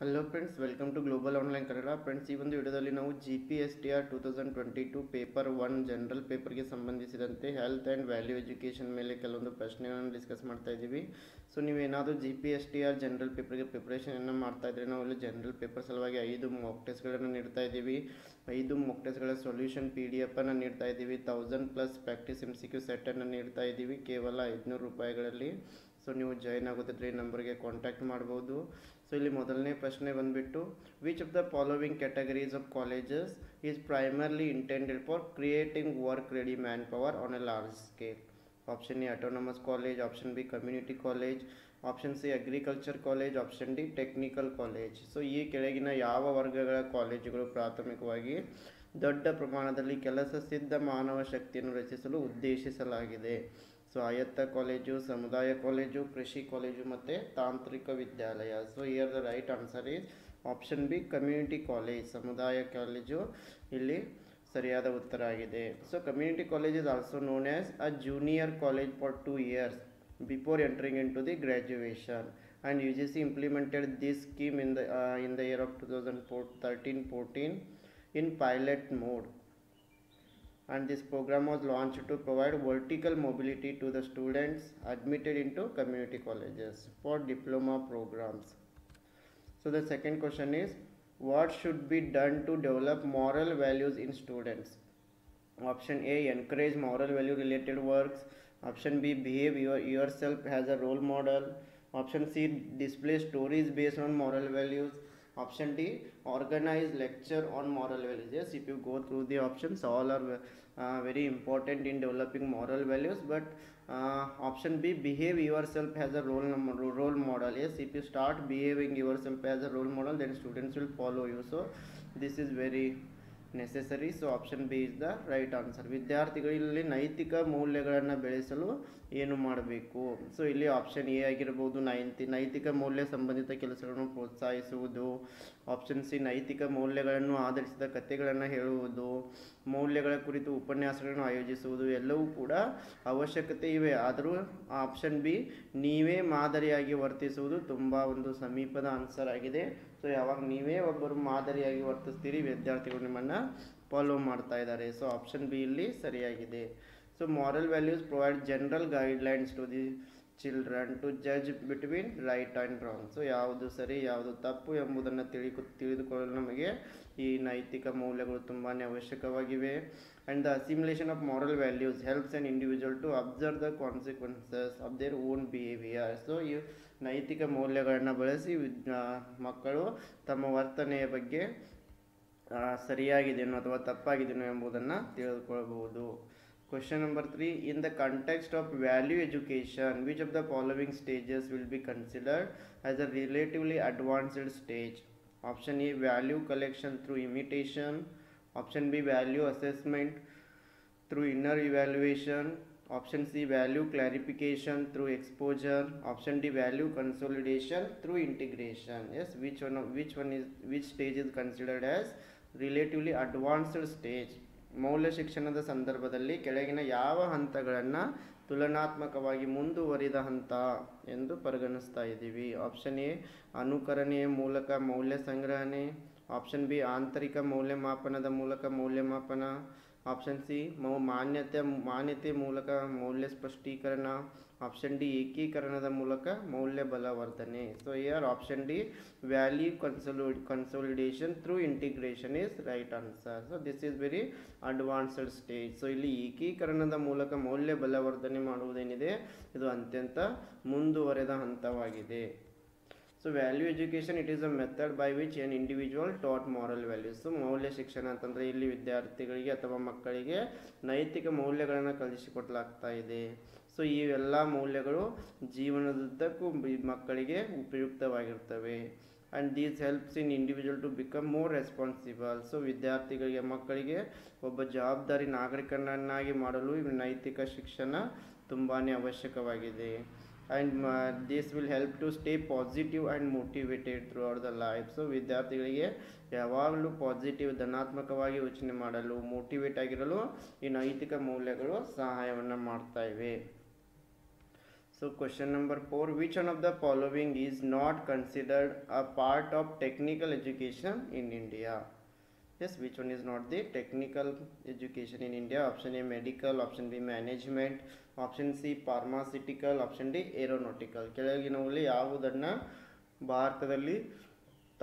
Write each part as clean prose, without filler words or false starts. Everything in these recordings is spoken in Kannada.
Hello friends, welcome to global online Kannada. Friends, ಈ ಒಂದು ವಿಡಿಯೋದಲ್ಲಿ ನಾವು GPSTR 2022 ಪೇಪರ್ 1 ಜನರಲ್ ಪೇಪರ್ಗೆ ಸಂಬಂಧಿಸಿದಂತೆ ಹೆಲ್ತ್ ಆ್ಯಂಡ್ ವ್ಯಾಲ್ಯೂ ಎಜುಕೇಷನ್ ಮೇಲೆ ಕೆಲವೊಂದು ಪ್ರಶ್ನೆಗಳನ್ನು ಡಿಸ್ಕಸ್ ಮಾಡ್ತಾ ಇದ್ದೀವಿ. ಸೊ ನೀವೇನಾದರೂ GPSTR ಜನರಲ್ ಪೇಪರ್ಗೆ ಪ್ರಿಪ್ರೇಷನನ್ನು ಮಾಡ್ತಾ ಇದ್ದರೆ ನಾವು ಇಲ್ಲಿ ಜನರಲ್ ಪೇಪರ್ ಸಲುವಾಗಿ 5 ಮಾಕ್ ಟೆಸ್ಟ್ಗಳನ್ನು ನೀಡ್ತಾ ಇದ್ದೀವಿ. 5 ಮಾಕ್ ಟೆಸ್ಟ್ಗಳ ಸೊಲ್ಯೂಷನ್ PDF ಅನ್ನು ನೀಡ್ತಾ ಇದ್ದೀವಿ. 1000+ ಪ್ರಾಕ್ಟೀಸ್ MCQ ಸೆಟ್ಟನ್ನು ನೀಡ್ತಾ ಇದ್ದೀವಿ ಕೇವಲ 500 ರೂಪಾಯಿಗಳಲ್ಲಿ. ಸೊ ನೀವು ಜಾಯ್ನ್ ಆಗೋದಿದ್ರೆ ಈ ನಂಬರ್ಗೆ ಕಾಂಟ್ಯಾಕ್ಟ್ ಮಾಡ್ಬೋದು. ಸೊ ಇಲ್ಲಿ ಮೊದಲನೇ ಪ್ರಶ್ನೆ ಬಂದುಬಿಟ್ಟು, which of the following categories of colleges is primarily intended for creating work ready man power on A large scale? Option A autonomous college, option B community college, option C agriculture college, option D technical college. So ಈ ಕೆಳಗಿನ ಯಾವ ವರ್ಗಗಳ ಕಾಲೇಜುಗಳು ಪ್ರಾಥಮಿಕವಾಗಿ ದೊಡ್ಡ ಪ್ರಮಾಣದಲ್ಲಿ ಕೆಲಸ ಸಿದ್ಧ ಮಾನವ ಶಕ್ತಿಯನ್ನು ರಚಿಸಲು ಉದ್ದೇಶಿಸಲಾಗಿದೆ? ಸೊ ಆಯತ್ತ ಕಾಲೇಜು, ಸಮುದಾಯ ಕಾಲೇಜು, ಕೃಷಿ ಕಾಲೇಜು ಮತ್ತು ತಾಂತ್ರಿಕ ವಿದ್ಯಾಲಯ. So here the right answer is option B community college. ಸಮುದಾಯ ಕಾಲೇಜು ಇಲ್ಲಿ ಸರಿಯಾದ ಉತ್ತರ ಆಗಿದೆ. So community college is also known as a junior college for 2 years before entering into the graduation, and UGC implemented this scheme in the year of 2013-14 in pilot mode, and this program was launched to provide vertical mobility to the students admitted into community colleges for diploma programs. So the second question is, what should be done to develop moral values in students? Option A, encourage moral value related works. Option B, behave yourself as a role model. Option C, display stories based on moral values. Option D, organize lecture on moral values. Yes, if you go through the options, all are very important in developing moral values, but option B, behave yourself as a role model. Yes, if you start behaving yourself as a role model, then students will follow you. So this is very necessary. So option B is the right answer. ವಿದ್ಯಾರ್ಥಿಗಳಲ್ಲಿ ನೈತಿಕ ಮೌಲ್ಯಗಳನ್ನು ಬೆಳೆಸಲು ಏನು ಮಾಡಬೇಕು? ಸೊ ಇಲ್ಲಿ ಆಪ್ಷನ್ ಎ ಆಗಿರ್ಬೋದು, ನೈತಿಕ ಮೌಲ್ಯ ಸಂಬಂಧಿತ ಕೆಲಸಗಳನ್ನು ಪ್ರೋತ್ಸಾಹಿಸುವುದು. ಆಪ್ಷನ್ ಸಿ, ನೈತಿಕ ಮೌಲ್ಯಗಳನ್ನು ಆಧರಿಸಿದ ಕಥೆಗಳನ್ನು ಹೇಳುವುದು. ಮೌಲ್ಯಗಳ ಕುರಿತು ಉಪನ್ಯಾಸಗಳನ್ನು ಆಯೋಜಿಸುವುದು. ಎಲ್ಲವೂ ಕೂಡ ಅವಶ್ಯಕತೆ ಇವೆ. ಆದರೂ ಆಪ್ಷನ್ ಬಿ, ನೀವೇ ಮಾದರಿಯಾಗಿ ವರ್ತಿಸುವುದು ತುಂಬ ಒಂದು ಸಮೀಪದ ಆನ್ಸರ್ ಆಗಿದೆ. ಸೊ ಯಾವಾಗ ನೀವೇ ಒಬ್ಬರು ಮಾದರಿಯಾಗಿ ವರ್ತಿಸ್ತೀರಿ, ವಿದ್ಯಾರ್ಥಿಗಳು ನಿಮ್ಮನ್ನು ಫಾಲೋ ಮಾಡ್ತಾ ಇದ್ದಾರೆ. ಸೊ ಆಪ್ಷನ್ ಬಿ ಇಲ್ಲಿ ಸರಿಯಾಗಿದೆ. So moral values provide general guidelines to the children to judge between right and wrong. So ಯಾವುದು ಸರಿ ಯಾವುದು ತಪ್ಪು ಎಂಬುದನ್ನು ತಿಳಿದುಕೊಳ್ಳಲು ನಮಗೆ ಈ ನೈತಿಕ ಮೌಲ್ಯಗಳು ತುಂಬಾ ಅವಶ್ಯಕವಾಗಿವೆ. And the assimilation of moral values helps an individual to observe the consequences of their own behaviour. So ಈ ನೈತಿಕ ಮೌಲ್ಯಗಳನ್ನು ಬಳಸಿ ಮಕ್ಕಳು ತಮ್ಮ ವರ್ತನೆಯ ಬಗ್ಗೆ ಸರಿಯಾಗಿದೆಯೋ ಅಥವಾ ತಪ್ಪಾಗಿದೆಯೋ ಎಂಬುದನ್ನು ತಿಳಿದುಕೊಳ್ಳಬಹುದು. Question number 3, in the context of value education, which of the following stages will be considered as a relatively advanced stage? Option A, value collection through imitation. Option B, value assessment through inner evaluation. Option C, value clarification through exposure. Option D, value consolidation through integration. Yes, which stage is considered as relatively advanced stage? ಮೌಲ್ಯ ಶಿಕ್ಷಣದ ಸಂದರ್ಭದಲ್ಲಿ ಕೆಳಗಿನ ಯಾವ ಹಂತಗಳನ್ನು ತುಲನಾತ್ಮಕವಾಗಿ ಮುಂದುವರಿದ ಹಂತ ಎಂದು ಪರಿಗಣಿಸ್ತಾ ಇದ್ದೀವಿ? ಆಪ್ಷನ್ ಎ, ಅನುಕರಣೆಯ ಮೂಲಕ ಮೌಲ್ಯ ಸಂಗ್ರಹಣೆ. ಆಪ್ಷನ್ ಬಿ, ಆಂತರಿಕ ಮೌಲ್ಯಮಾಪನದ ಮೂಲಕ ಮೌಲ್ಯಮಾಪನ. ಆಪ್ಷನ್ ಸಿ, ಮಾನ್ಯತೆ ಮೂಲಕ ಮೌಲ್ಯ ಸ್ಪಷ್ಟೀಕರಣ. ಆಪ್ಷನ್ ಡಿ, ಏಕೀಕರಣದ ಮೂಲಕ ಮೌಲ್ಯ ಬಲವರ್ಧನೆ. So here option D, value consolidation through integration is right answer. So this is very advanced stage. So ಇಲ್ಲಿ ಏಕೀಕರಣದ ಮೂಲಕ ಮೌಲ್ಯ ಬಲವರ್ಧನೆ ಮಾಡುವುದೇನಿದೆ, ಇದು ಅತ್ಯಂತ ಮುಂದುವರೆದ ಹಂತವಾಗಿದೆ. So value education, it is a method by which an individual taught moral values. So ಮೌಲ್ಯ ಶಿಕ್ಷಣ ಅಂತಂದರೆ ಇಲ್ಲಿ ವಿದ್ಯಾರ್ಥಿಗಳಿಗೆ ಅಥವಾ ಮಕ್ಕಳಿಗೆ ನೈತಿಕ ಮೌಲ್ಯಗಳನ್ನು ಕಲಿಸಿಕೊಡಲಾಗ್ತಾ ಇದೆ. ಸೊ ಈ ಎಲ್ಲ ಮೌಲ್ಯಗಳು ಜೀವನದುದ್ದಕ್ಕೂ ಮಕ್ಕಳಿಗೆ ಉಪಯುಕ್ತವಾಗಿರ್ತವೆ. And these helps in individual to become more responsible. So ವಿದ್ಯಾರ್ಥಿಗಳಿಗೆ ಮಕ್ಕಳಿಗೆ ಒಬ್ಬ ಜವಾಬ್ದಾರಿ ನಾಗರಿಕನನ್ನಾಗಿ ಮಾಡಲು ನೈತಿಕ ಶಿಕ್ಷಣ ತುಂಬಾ ಅವಶ್ಯಕವಾಗಿದೆ. And this will help to stay positive and motivated throughout the life. So ವಿದ್ಯಾರ್ಥಿಗಳಿಗೆ ಯಾವಾಗಲೂ ಪಾಸಿಟಿವ್ ಧನಾತ್ಮಕವಾಗಿ ಯೋಚನೆ ಮಾಡಲು, ಮೋಟಿವೇಟ್ ಆಗಿರಲು ಈ ನೈತಿಕ ಮೌಲ್ಯಗಳು ಸಹಾಯವನ್ನು ಮಾಡ್ತಾ ಇವೆ. So So question number 4, which one of the following is not considered a part of technical education in India? Yes, which one is not the technical education in India? Option A medical, option B management, option C pharmaceutical, option D aeronautical. ಕೆಳಗಿನವುಗಳಲ್ಲಿ ಯಾವುದನ್ನು ಭಾರತದಲ್ಲಿ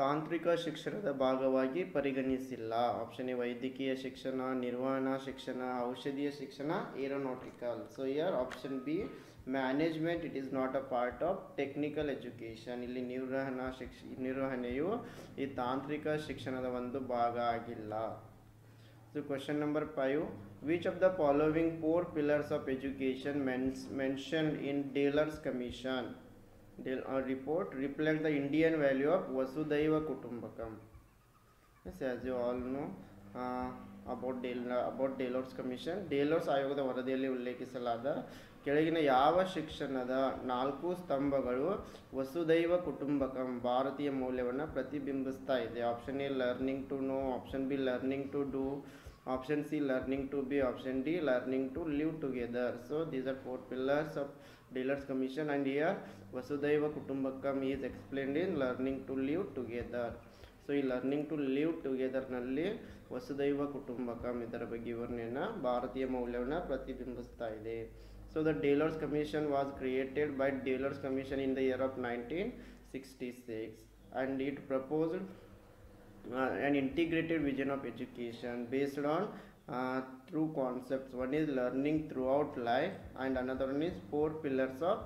ತಾಂತ್ರಿಕ ಶಿಕ್ಷಣದ ಭಾಗವಾಗಿ ಪರಿಗಣಿಸಿಲ್ಲ? ಆಪ್ಷನ್ ಎ ವೈದ್ಯಕೀಯ ಶಿಕ್ಷಣ, ನಿರ್ವಹಣಾ ಶಿಕ್ಷಣ, ಔಷಧೀಯ ಶಿಕ್ಷಣ, aeronautical. So here option B management, it is not a part of technical education. ಇಲ್ಲಿ ನಿರ್ವಹಣೆಯು ಈ ತಾಂತ್ರಿಕ ಶಿಕ್ಷಣದ ಒಂದು ಭಾಗ ಆಗಿಲ್ಲ. So question number 5, which of the following 4 pillars of education mentioned in Taylor's commission report reflect the Indian value of Vasudhaiva Kutumbakam? Yes, as you all know about Taylor's commission, Taylor's ಆಯೋಗದ ವರದಿಯಲ್ಲಿ ಉಲ್ಲೇಖಿಸಲಾದ ಕೆಳಗಿನ ಯಾವ ಶಿಕ್ಷಣದ 4 ಸ್ತಂಭಗಳು ವಸುದೈವ ಕುಟುಂಬಕಂ ಭಾರತೀಯ ಮೌಲ್ಯವನ್ನು ಪ್ರತಿಬಿಂಬಿಸ್ತಾ ಇದೆ? Option A learning to know, option B learning to do, option C learning to be, option D learning to live together. So these are 4 pillars of Taylor's commission, and here Vasudhaiva Kutumbakam is explained in learning to live together. So ಈ learning to live together ನಲ್ಲಿ ವಸುದೈವ ಕುಟುಂಬಕಂ ಇದರ ಬಗ್ಗೆ ವಿವರಣೆಯನ್ನು ಭಾರತೀಯ ಮೌಲ್ಯವನ್ನು ಪ್ರತಿಬಿಂಬಿಸ್ತಾ ಇದೆ. So the Taylor's commission was created by Taylor's commission in the year of 1966, and it proposed an integrated vision of education based on through concepts. One is learning throughout life, and another one is 4 pillars of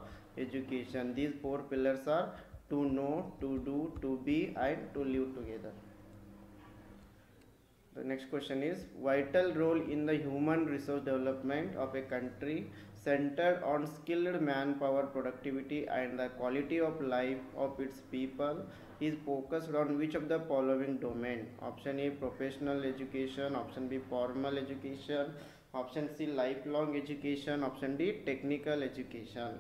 education. These 4 pillars are to know, to do, to be, and to live together. The next question is, vital role in the human resource development of a country centered on skilled manpower, productivity, and the quality of life of its people is focused on which of the following domain? Option A professional education, option B formal education, option C lifelong education, option D technical education.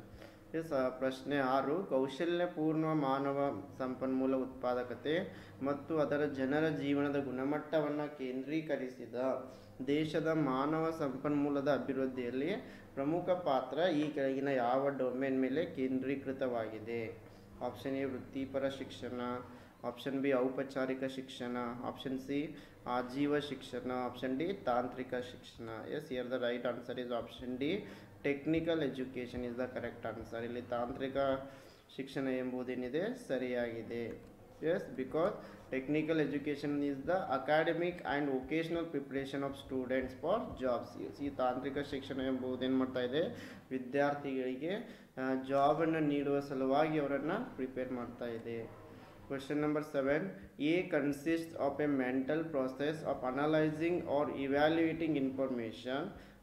ಪ್ರಶ್ನೆ 6, ಕೌಶಲ್ಯಪೂರ್ಣ ಮಾನವ ಸಂಪನ್ಮೂಲ ಉತ್ಪಾದಕತೆ ಮತ್ತು ಅದರ ಜನರ ಜೀವನದ ಗುಣಮಟ್ಟವನ್ನು ಕೇಂದ್ರೀಕರಿಸಿದ ದೇಶದ ಮಾನವ ಸಂಪನ್ಮೂಲದ ಅಭಿವೃದ್ಧಿಯಲ್ಲಿ ಪ್ರಮುಖ ಪಾತ್ರ ಈ ಕೆಳಗಿನ ಯಾವ ಡೊಮೇನ್ ಮೇಲೆ ಕೇಂದ್ರೀಕೃತವಾಗಿದೆ? ಆಪ್ಷನ್ ಎ ವೃತ್ತಿಪರ ಶಿಕ್ಷಣ, ಆಪ್ಷನ್ ಬಿ ಔಪಚಾರಿಕ ಶಿಕ್ಷಣ, ಆಪ್ಷನ್ ಸಿ ಆಜೀವ ಶಿಕ್ಷಣ, ಆಪ್ಷನ್ ಡಿ ತಾಂತ್ರಿಕ ಶಿಕ್ಷಣ. Yes, here the right answer is option D technical education is the correct answer. ಇಲ್ಲಿ ತಾಂತ್ರಿಕ ಶಿಕ್ಷಣ ಎಂಬುದೇನಿದೆ ಸರಿಯಾಗಿದೆ. Yes, because technical education is the academic and vocational preparation of students for jobs. ಈ ತಾಂತ್ರಿಕ ಶಿಕ್ಷಣ ಎಂಬುದೇನು ಮಾಡ್ತಾ ಇದೆ, ವಿದ್ಯಾರ್ಥಿಗಳಿಗೆ ಜಾಬನ್ನು ನೀಡುವ ಸಲುವಾಗಿ ಅವರನ್ನು ಪ್ರಿಪೇರ್ ಮಾಡ್ತಾ ಇದೆ. Question number 7, A consists of a mental process of analyzing or evaluating information,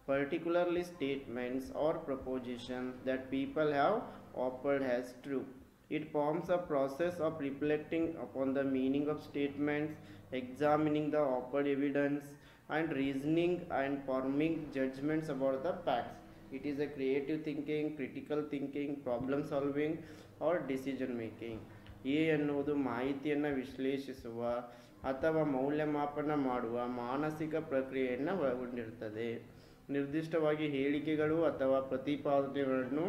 particularly statements or propositions that people have offered as true. It forms a process of reflecting upon the meaning of statements, examining the offered evidence, and reasoning and forming judgments about the facts. It is a creative thinking, critical thinking, problem solving, or decision making. A ಎನ್ನುವುದು ಮಾಹಿತಿಯನ್ನು ವಿಶ್ಲೇಷಿಸುವ ಅಥವಾ ಮೌಲ್ಯಮಾಪನ ಮಾಡುವ ಮಾನಸಿಕ ಪ್ರಕ್ರಿಯೆಯನ್ನು ಒಳಗೊಂಡಿರುತ್ತದೆ. ನಿರ್ದಿಷ್ಟವಾಗಿ ಹೇಳಿಕೆಗಳು ಅಥವಾ ಪ್ರತಿಪಾದನೆಗಳನ್ನು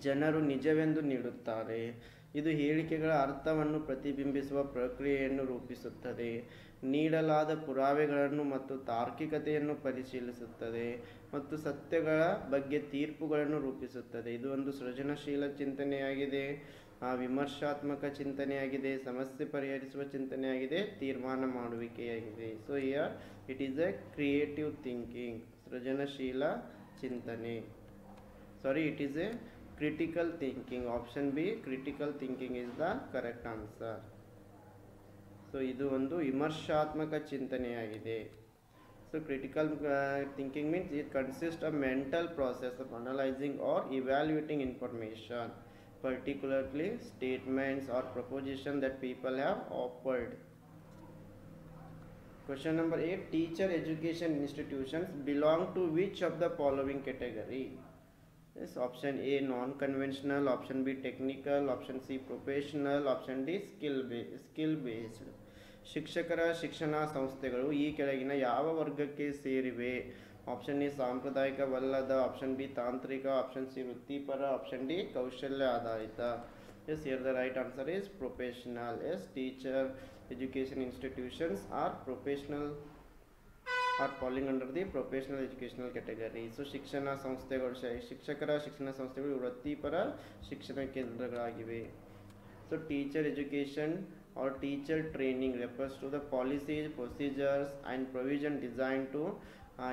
ಜನರು ನಿಜವೆಂದು ನೀಡುತ್ತಾರೆ. ಇದು ಹೇಳಿಕೆಗಳ ಅರ್ಥವನ್ನು ಪ್ರತಿಬಿಂಬಿಸುವ ಪ್ರಕ್ರಿಯೆಯನ್ನು ರೂಪಿಸುತ್ತದೆ. ನೀಡಲಾದ ಪುರಾವೆಗಳನ್ನು ಮತ್ತು ತಾರ್ಕಿಕತೆಯನ್ನು ಪರಿಶೀಲಿಸುತ್ತದೆ ಮತ್ತು ಸತ್ಯಗಳ ಬಗ್ಗೆ ತೀರ್ಪುಗಳನ್ನು ರೂಪಿಸುತ್ತದೆ. ಇದು ಒಂದು ಸೃಜನಶೀಲ ಚಿಂತನೆಯಾಗಿದೆ, ವಿಮರ್ಶಾತ್ಮಕ ಚಿಂತನೆಯಾಗಿದೆ, ಸಮಸ್ಯೆ ಪರಿಹರಿಸುವ ಚಿಂತನೆಯಾಗಿದೆ, ತೀರ್ಮಾನ ಮಾಡುವಿಕೆಯಾಗಿದೆ. So here it is a creative thinking, ಸೃಜನಶೀಲ ಚಿಂತನೆ. Sorry, it is a critical thinking. Option B critical thinking is the correct answer. So ಇದು ಒಂದು ವಿಮರ್ಶಾತ್ಮಕ ಚಿಂತನೆಯಾಗಿದೆ. So critical thinking means it consist of mental process of analyzing or evaluating information, particularly statements or propositions that people have offered. Question number 8, teacher education institutions belong to which of the following category? Yes, option A non-conventional, option B technical, option C professional, option D skill based. ಶಿಕ್ಷಕರ ಶಿಕ್ಷಣ ಸಂಸ್ಥೆಗಳು ಈ ಕೆಳಗಿನ ಯಾವ ವರ್ಗಕ್ಕೆ ಸೇರಿವೆ? ಆಪ್ಷನ್ ಎ ಸಾಂಪ್ರದಾಯಿಕವಲ್ಲದ, ಆಪ್ಷನ್ ಬಿ ತಾಂತ್ರಿಕ, ಆಪ್ಷನ್ ಸಿ ವೃತ್ತಿಪರ, ಆಪ್ಷನ್ ಡಿ ಕೌಶಲ್ಯ ಆಧಾರಿತ. Yes, here the right answer is professional. Yes, teacher education institutions are professional are falling under the professional educational category. So ಶಿಕ್ಷಣ ಸಂಸ್ಥೆಗಳು, ಶಿಕ್ಷಕರ ಶಿಕ್ಷಣ ಸಂಸ್ಥೆಗಳು ವೃತ್ತಿಪರ ಶಿಕ್ಷಣ ಕೇಂದ್ರಗಳಾಗಿವೆ. So teacher education or teacher training refers to the policies, procedures and provision designed to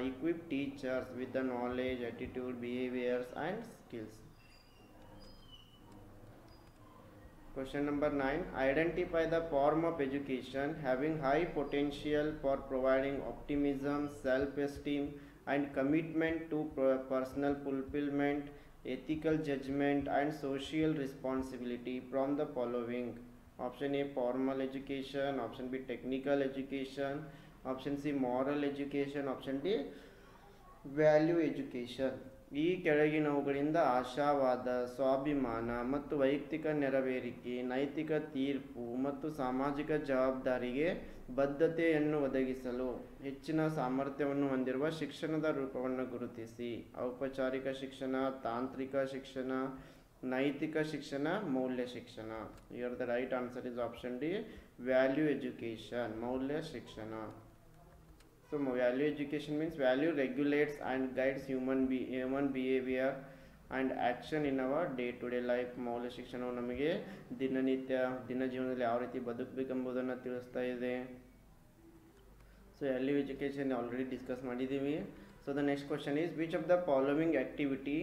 equip teachers with the knowledge, attitude, behaviors and skills. Question number 9. Identify the form of education having high potential for providing optimism, self-esteem and commitment to personal fulfillment, ethical judgment and social responsibility from the following. Option A formal education, option B technical education, option C moral education, option D value education. ಈ ಕೆಳಗಿನವುಗಳಿಂದ ಆಶಾವಾದ, ಸ್ವಾಭಿಮಾನ ಮತ್ತು ವೈಯಕ್ತಿಕ ನೆರವೇರಿಕೆ, ನೈತಿಕ ತೀರ್ಪು ಮತ್ತು ಸಾಮಾಜಿಕ ಜವಾಬ್ದಾರಿಗೆ ಬದ್ಧತೆಯನ್ನು ಒದಗಿಸಲು ಹೆಚ್ಚಿನ ಸಾಮರ್ಥ್ಯವನ್ನು ಹೊಂದಿರುವ ಶಿಕ್ಷಣದ ರೂಪವನ್ನು ಗುರುತಿಸಿ. ಔಪಚಾರಿಕ ಶಿಕ್ಷಣ, ತಾಂತ್ರಿಕ ಶಿಕ್ಷಣ, ನೈತಿಕ ಶಿಕ್ಷಣ, ಮೌಲ್ಯ ಶಿಕ್ಷಣ. Here the right answer is option D value education, ಮೌಲ್ಯ ಶಿಕ್ಷಣ. So value education means value regulates and guides human behaviour and action in our day to day life. ಮೌಲ್ಯ ಶಿಕ್ಷಣವು ನಮಗೆ ದಿನ ಜೀವನದಲ್ಲಿ ಯಾವ ರೀತಿ ಬದುಕಬೇಕೆಂಬುದನ್ನು ತಿಳಿಸ್ತಾ ಇದೆ. So value education already discuss ಮಾಡಿದ್ದೀವಿ. So the next question is which of the following activity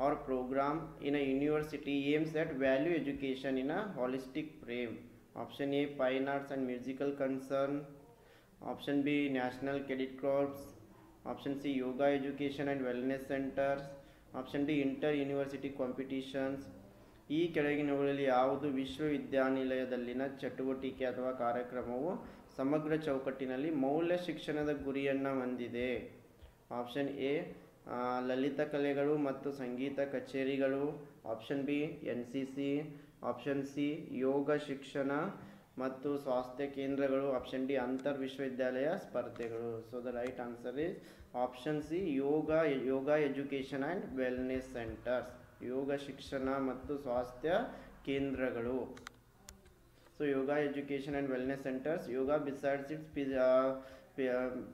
or program in a university aims at value education in a holistic frame. Option A fine arts and musical concern, option B national cadet corps, option C yoga education and wellness centers, option D inter university competitions. ಈ ಕೆಳಗಿನವುಗಳಲ್ಲಿ ಯಾವುದು ವಿಶ್ವವಿದ್ಯಾನಿಲಯದಲ್ಲಿನ ಚಟುವಟಿಕೆ ಅಥವಾ ಕಾರ್ಯಕ್ರಮವು ಸಮಗ್ರ ಚೌಕಟ್ಟಿನಲ್ಲಿ ಮೌಲ್ಯ ಶಿಕ್ಷಣದ ಗುರಿಯನ್ನು ಹೊಂದಿದೆ? ಆಪ್ಷನ್ ಎ ಲಲಿತ ಕಲೆಗಳು ಮತ್ತು ಸಂಗೀತ ಕಚೇರಿಗಳು, option B NCC, option C ಯೋಗ ಶಿಕ್ಷಣ ಮತ್ತು ಸ್ವಾಸ್ಥ್ಯ ಕೇಂದ್ರಗಳು, ಆಪ್ಷನ್ ಡಿ ಅಂತರ್ ವಿಶ್ವವಿದ್ಯಾಲಯ ಸ್ಪರ್ಧೆಗಳು. So the right answer is option C yoga education and wellness centres, ಯೋಗ ಶಿಕ್ಷಣ ಮತ್ತು ಸ್ವಾಸ್ಥ್ಯ ಕೇಂದ್ರಗಳು. So yoga education and wellness centres, yoga besides it's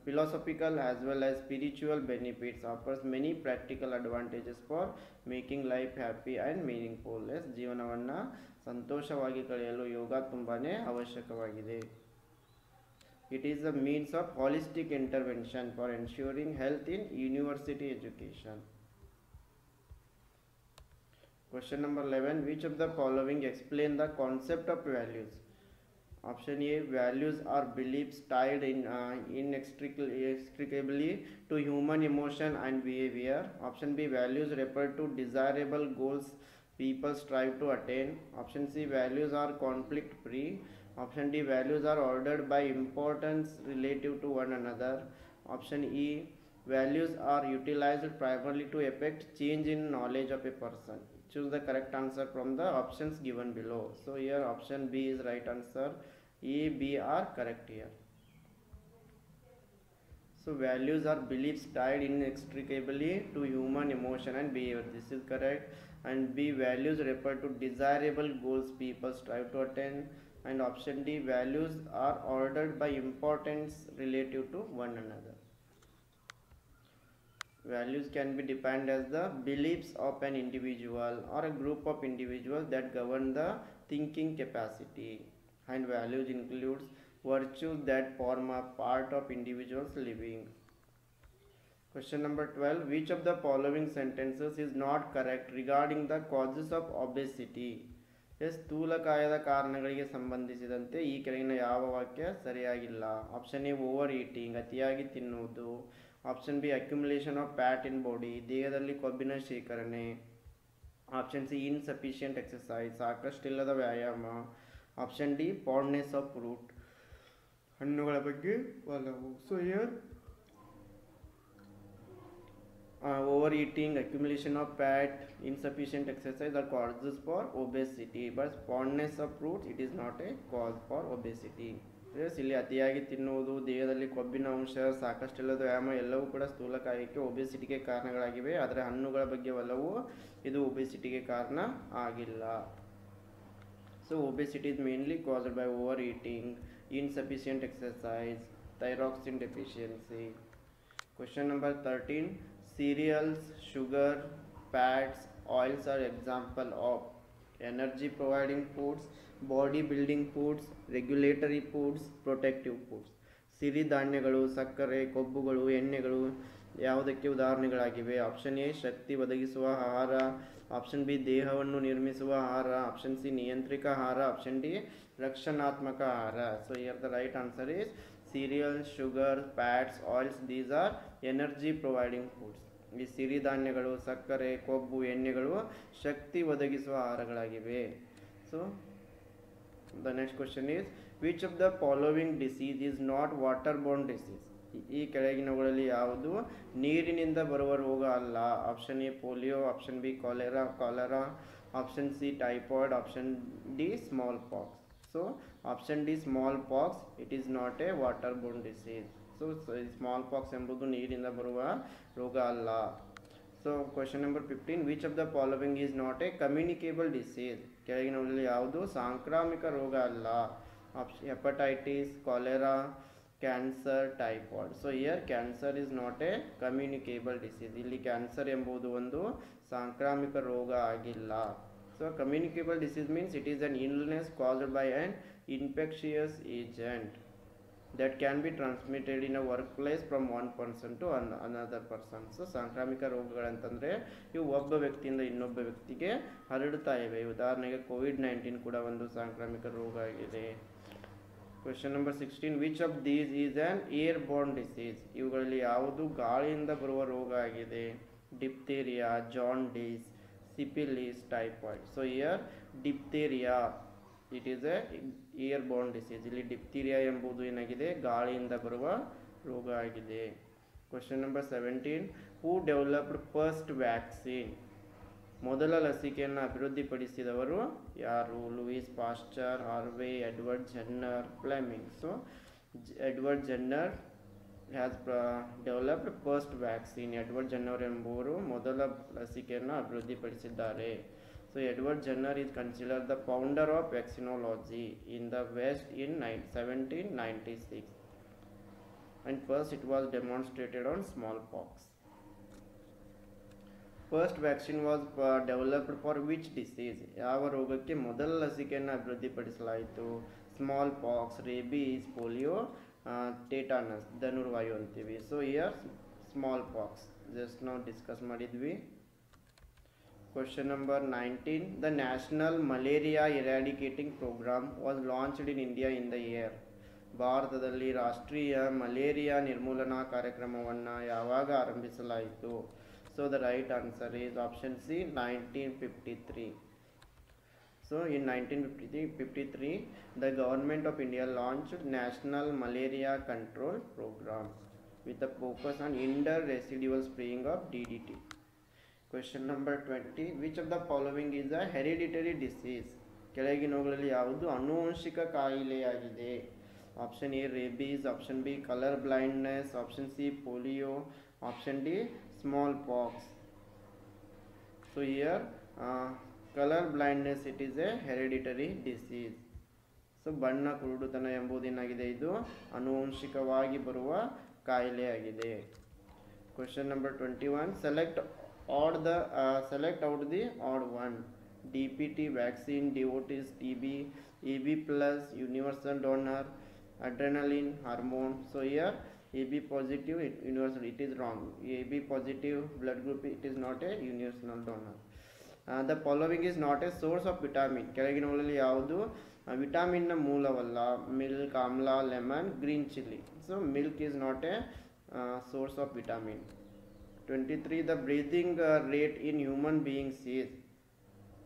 philosophical as well as spiritual benefits offers many practical advantages for making life happy and meaningful. ಜೀವನವನ್ನು ಸಂತೋಷವಾಗಿ ಕಳೆಯಲು ಯೋಗ ತುಂಬಾನೇ ಅವಶ್ಯಕವಾಗಿದೆ. It is a means of holistic intervention for ensuring health in university education. Question number 11. Which of the following explain the concept of values? Option A values are beliefs tied inextricably to human emotion and behavior. Option B values refer to desirable goals people strive to attain. Option C values are conflict free. Option D values are ordered by importance relative to one another. Option E values are utilized primarily to effect change in knowledge of a person. Choose the correct answer from the options given below. So here option B is right answer. A, B are correct here. So values are beliefs tied inextricably to human emotion and behavior. This is correct. And B values refer to desirable goals people strive to attain. And option D values are ordered by importance relative to one another. Values can be defined as the beliefs of an individual or a group of individuals that govern the thinking capacity. And values includes virtues that form a part of individuals living. Question number 12. Which of the following sentences is not correct regarding the causes of obesity? ಸ್ಥೂಲಕಾಯದ ಕಾರಣಗಳಿಗೆ ಸಂಬಂಧಿಸಿದಂತೆ ಈ ಕೆಳಗಿನ ಯಾವ ವಾಕ್ಯ ಸರಿಯಾಗಿಲ್ಲ? ಆಪ್ಷನ್ ಎ ಓವರ್ ಈಟಿಂಗ್, ಅತಿಯಾಗಿ ತಿನ್ನುವುದು. Option B accumulation of fat in body, ದೇಹದಲ್ಲಿ ಕೊಬ್ಬಿನ ಶೇಖರಣೆ. ಆಪ್ಷನ್ ಸಿ ಇನ್ಸಫಿಷಿಯಂಟ್ ಎಕ್ಸಸೈಸ್, ಸಾಕಷ್ಟಿಲ್ಲದ ವ್ಯಾಯಾಮ. ಆಪ್ಷನ್ ಡಿ ಫಾಂಡ್ನೆಸ್ ಆಫ್ ಫ್ರೂಟ್, ಹಣ್ಣುಗಳ ಬಗ್ಗೆ ಒಲವು. So here overeating, accumulation of fat, insufficient exercise are causes for obesity, but fondness of fruit, it is not a cause for obesity. Yes ಇಲ್ಲಿ ಅತಿಯಾಗಿ ತಿನ್ನುವುದು, ದೇಹದಲ್ಲಿ ಕೊಬ್ಬಿನ ಅಂಶ, ಸಾಕಷ್ಟಿಲ್ಲದ ವ್ಯಾಯಾಮ ಎಲ್ಲವೂ ಕೂಡ ಸ್ಥೂಲಕಾಯಕ್ಕೆ ಒಬೆಸಿಟಿಗೆ ಕಾರಣಗಳಾಗಿವೆ. ಆದರೆ ಹಣ್ಣುಗಳ ಬಗ್ಗೆ ಒಲವು ಇದು ಒಬೆಸಿಟಿಗೆ ಕಾರಣ ಆಗಿಲ್ಲ. So obesity is mainly caused by over eating, insufficient exercise, thyroxine deficiency. Question number 13. Cereals, sugar, fats, oils are example of energy providing foods, body building foods, regulatory foods, protective foods. ಸಿರಿಧಾನ್ಯಗಳು, ಸಕ್ಕರೆ, ಕೊಬ್ಬುಗಳು, ಎಣ್ಣೆಗಳು ಯಾವುದಕ್ಕೆ ಉದಾಹರಣೆಗಳಾಗಿವೆ? ಆಪ್ಷನ್ ಎ ಶಕ್ತಿ ಒದಗಿಸುವ ಆಹಾರ, ಆಪ್ಷನ್ ಬಿ ದೇಹವನ್ನು ನಿರ್ಮಿಸುವ ಆಹಾರ, ಆಪ್ಷನ್ ಸಿ ನಿಯಂತ್ರಿತ ಆಹಾರ, ಆಪ್ಷನ್ ಡಿ ರಕ್ಷಣಾತ್ಮಕ ಆಹಾರ. So here the right answer is cereals, sugar, fats, oils. These are energy providing foods. ಈ ಸಿರಿಧಾನ್ಯಗಳು, ಸಕ್ಕರೆ, ಕೊಬ್ಬು, ಎಣ್ಣೆಗಳು ಶಕ್ತಿ ಒದಗಿಸುವ ಆಹಾರಗಳಾಗಿವೆ. So the next question is which of the following disease is not water borne disease? ಈ ಕೆಳಗಿನವುಗಳಲ್ಲಿ ಯಾವುದು ನೀರಿನಿಂದ ಬರುವ ರೋಗ ಅಲ್ಲ? Option A polio, option B cholera, option C typhoid, option D smallpox. So option D smallpox, it is not a water borne disease. So smallpox ಎಂಬುದು ನೀರಿಂದ ಬರುವ ರೋಗ ಅಲ್ಲ. So question number 15. Which of the following is not A communicable disease? ಕೆಳಗಿನವುಗಳಲ್ಲಿ ಯಾವುದು ಸಾಂಕ್ರಾಮಿಕ ರೋಗ ಅಲ್ಲ? Option hepatitis, cholera, cancer, typhoid. So here cancer is not A communicable disease. ಇಲ್ಲಿ ಕ್ಯಾನ್ಸರ್ ಎಂಬುದು ಒಂದು ಸಾಂಕ್ರಾಮಿಕ ರೋಗ ಆಗಿಲ್ಲ. So communicable disease means it is an illness caused by an infectious agent that can be transmitted in a workplace from one person to another person. So ಸಾಂಕ್ರಾಮಿಕ ರೋಗಗಳಂತಂದರೆ ಇವು ಒಬ್ಬ ವ್ಯಕ್ತಿಯಿಂದ ಇನ್ನೊಬ್ಬ ವ್ಯಕ್ತಿಗೆ ಹರಡುತ್ತಾ ಇವೆ. ಉದಾಹರಣೆಗೆ ಕೋವಿಡ್-19 ಕೂಡ ಒಂದು ಸಾಂಕ್ರಾಮಿಕ ರೋಗ ಆಗಿದೆ. Question number 16. Which of these is on air born disease? ಇವುಗಳಲ್ಲಿ ಯಾವುದು ಗಾಳಿಯಿಂದ ಬರುವ ರೋಗ ಆಗಿದೆ? ಡಿಪ್ತೇರಿಯಾ, jaundice, syphilis, typhoid. So here diphtheria, it is a airborne disease. ಇಲ್ಲಿ diphtheria ಎಂಬುದು ಏನಾಗಿದೆ? ಗಾಳಿಯಿಂದ ಬರುವ ರೋಗ ಆಗಿದೆ. Question number 17. Who developed first vaccine? ಮೊದಲ ಲಸಿಕೆಯನ್ನು ಅಭಿವೃದ್ಧಿಪಡಿಸಿದವರು ಯಾರು? Louis Pasteur, Harvey, Edward Jenner, Fleming. So Edward Jenner has developed first vaccine. Edward Jenner ಎಂಬುವರು ಮೊದಲ ಲಸಿಕೆಯನ್ನು ಅಭಿವೃದ್ಧಿಪಡಿಸಿದ್ದಾರೆ. So Edward Jenner is considered the founder of vaccinology in the West in 1796 and first it was demonstrated on smallpox. First vaccine was developed for which disease? ಯಾವ ರೋಗಕ್ಕೆ ಮೊದಲ ಲಸಿಕೆಯನ್ನು ಅಭಿವೃದ್ಧಿಪಡಿಸಲಾಯಿತು? Smallpox, rabies, polio, tetanus, ಧನುರ್ವಾಯು ಅಂತೀವಿ. So here smallpox just ನಾವು ಡಿಸ್ಕಸ್ ಮಾಡಿದ್ವಿ. Question number 19. The national malaria eradicating programme was launched in India in the year? ಭಾರತದಲ್ಲಿ ರಾಷ್ಟ್ರೀಯ ಮಲೇರಿಯಾ ನಿರ್ಮೂಲನಾ ಕಾರ್ಯಕ್ರಮವನ್ನು ಯಾವಾಗ ಆರಂಭಿಸಲಾಯಿತು? So the right answer is option C 1953. So in 1953, the government of India launched National Malaria Control Program with a focus on inter-residual spraying of DDT. Question number 20. Which of the following is a hereditary disease? ಕೆಳಗಿನವುಗಳಲ್ಲಿ ಯಾವುದು ಆನುವಂಶಿಕ ಕಾಯಿಲೆಯಾಗಿದೆ? Option A rabies, option B colour blindness, option C polio, option D smallpox. So here colour blindness, it is a hereditary disease. So ಬಣ್ಣ ಕುರುಡುತನ ಎಂಬುದೇನಾಗಿದೆ? ಇದು ಆನುವಂಶಿಕವಾಗಿ ಬರುವ ಕಾಯಿಲೆಯಾಗಿದೆ. Question number 21. Select out the odd one. DPT vaccine, DOTS, TB, AB plus, universal donor, adrenaline hormone. So here AB positive universal, it is wrong. AB positive blood group, it is not a universal donor. The following is not a source of vitamin. ಕೆಳಗಿನವುಗಳಲ್ಲಿ ಯಾವುದು ವಿಟಮಿನ್ನ ಮೂಲವಲ್ಲ? ಮಿಲ್ಕ್, ಆಮ್ಲ, lemon, green chilli. So milk is not A source of vitamin. 23. The breathing rate in human beings is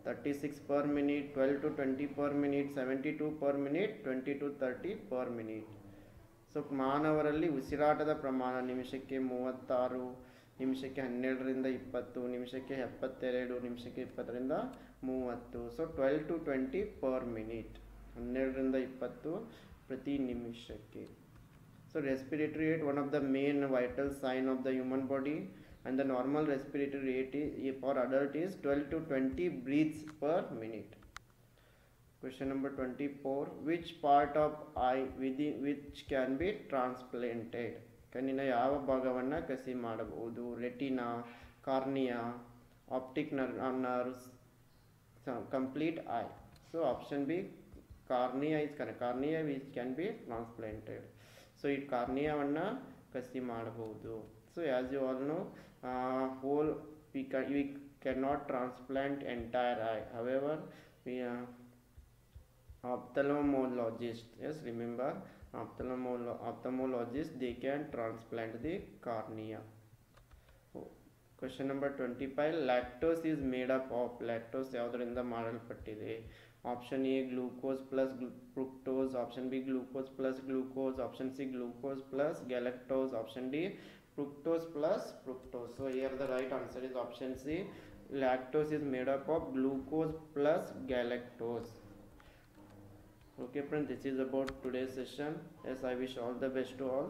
36 per minute, 12 to 20 per minute, 72 per minute, 20 to 30 per minute. So ಮಾನವರಲ್ಲಿ ಉಸಿರಾಟದ ಪ್ರಮಾಣ ನಿಮಿಷಕ್ಕೆ 36, ನಿಮಿಷಕ್ಕೆ 12ರಿಂದ 20, ನಿಮಿಷಕ್ಕೆ 72, ನಿಮಿಷಕ್ಕೆ 20ರಿಂದ 30. So 12 to 20 per minute. 12ರಿಂದ 20, ಪ್ರತಿ ನಿಮಿಷಕ್ಕೆ. So respiratory rate, one of the main vital sign of the human body, and the normal respiratory rate for adult is 12 to 20 breaths per minute. Question number 24, which part of eye within which can be transplanted? ಕಣ್ಣಿನ ಯಾವ ಭಾಗವನ್ನು ಕಸಿ ಮಾಡಬಹುದು? Retina, cornea, optic nerves, complete eye. So option B, cornea is correct. Cornea which can be transplanted. So ಈ ಕಾರ್ನಿಯಾವನ್ನು ಕಸಿ ಮಾಡಬಹುದು. So as you all know, whole we cannot transplant entire eye. However, we ophthalmologist, yes, remember, ophthalmologist, they can transplant the cornea. Question number 25, lactose is made up of. Lactose ಯಾವುದರಿಂದ ಮಾಡಲ್ಪಟ್ಟಿದೆ? Option A, glucose plus fructose. Option B, glucose plus glucose. Option C, glucose plus galactose. Option D, fructose plus fructose. So here the right answer is option C, lactose is made up of glucose plus galactose. Okay friends, this is about today's session. Yes, I wish all the best to all.